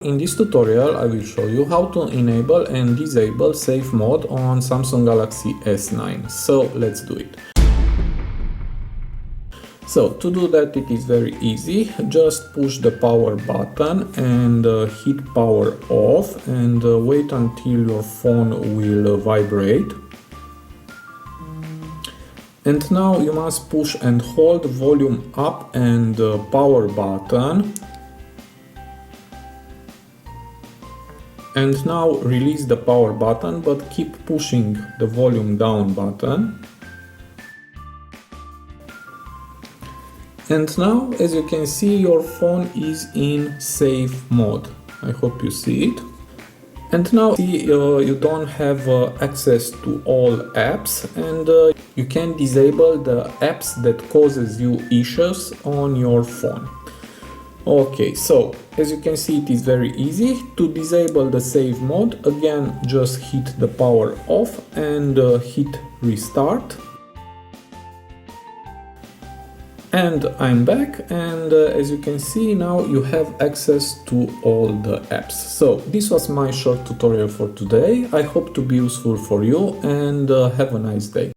In this tutorial, I will show you how to enable and disable safe mode on Samsung Galaxy S9. So let's do it. So to do that, it is very easy. Just push the power button and hit power off and wait until your phone will vibrate. And now you must push and hold volume up and power button. And now release the power button, but keep pushing the volume down button. And now, as you can see, your phone is in safe mode. I hope you see it. And now you don't have access to all apps, and you can disable the apps that causes you issues on your phone. Okay, so as you can see, it is very easy to disable the save mode. Again, just hit the power off and hit restart. And I'm back, and as you can see, now you have access to all the apps. So this was my short tutorial for today. I hope to be useful for you, and have a nice day.